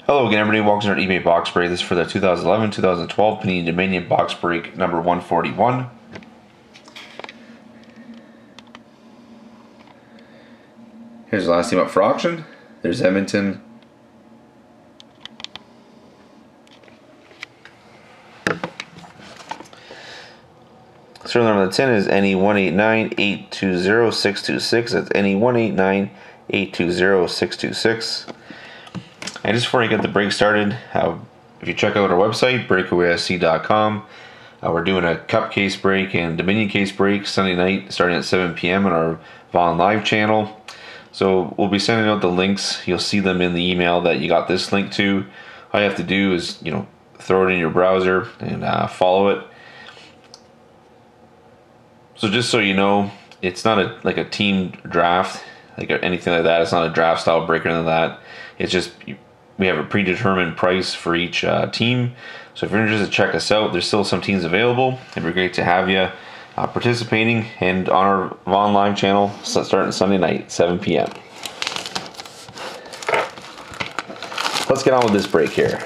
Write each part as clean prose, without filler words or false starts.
Hello again, everybody. Welcome to our eBay box break. This is for the 2011-2012 Panini Dominion box break number 141. Here's the last team up for auction. There's Edmonton. Serial number of the tin is NE189820626. That's NE189820626. And just before I get the break started, if you check out our website, breakawaysc.com, we're doing a Cup case break and Dominion case break Sunday night starting at 7 p.m. on our Vaughn Live channel. So we'll be sending out the links. You'll see them in the email that you got this link to. All you have to do is, throw it in your browser and follow it. So just so you know, it's not like a team draft, like anything like that. It's not a draft style break or anything like that. It's just we have a predetermined price for each team. So if you're interested, check us out. There's still some teams available. It'd be great to have you participating and on our Vaughn Live channel starting Sunday night, 7 p.m. Let's get on with this break here.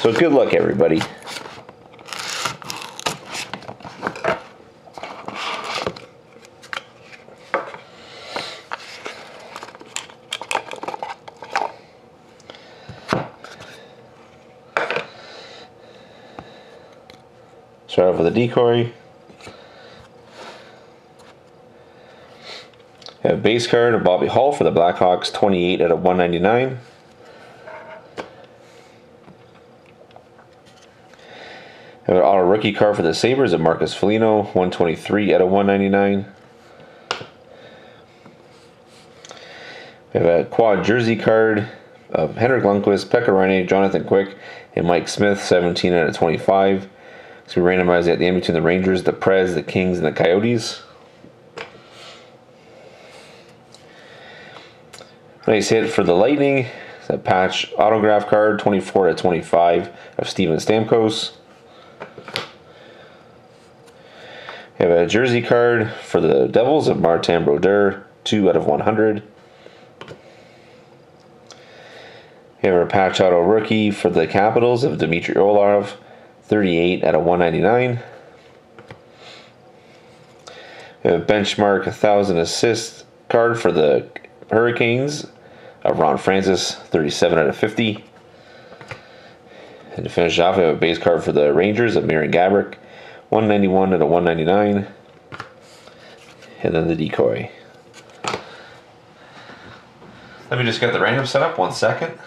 So good luck, everybody. Start off with a decoy. We have a base card of Bobby Hull for the Blackhawks, 28 out of 199. We have an auto rookie card for the Sabres of Marcus Foligno, 123 out of 199. We have a quad jersey card of Henrik Lundqvist, Pekka Rinne, Jonathan Quick, and Mike Smith, 17 out of 25. So we randomize at the end between the Rangers, the Preds, the Kings, and the Coyotes. Nice hit for the Lightning. It's a patch autograph card, 24 out of 25 of Steven Stamkos. We have a jersey card for the Devils of Martin Brodeur, 2 out of 100. We have our patch auto rookie for the Capitals of Dmitry Orlov, 38 out of 199. We have a benchmark 1,000 assist card for the Hurricanes of Ron Francis, 37 out of 50. And to finish off, we have a base card for the Rangers of Marian Gaborik, 191 out of 199. And then the decoy. Let me just get the random set up, 1 second.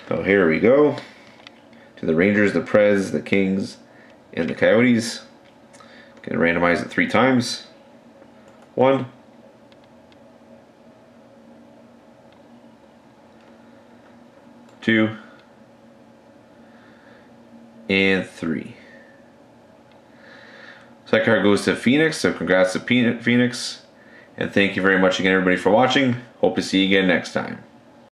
So here we go to the Rangers, the Preds, the Kings, and the Coyotes. Gonna randomize it 3 times. 1, 2, and 3. So that card goes to Phoenix, so congrats to Phoenix. And thank you very much again, everybody, for watching. Hope to see you again next time.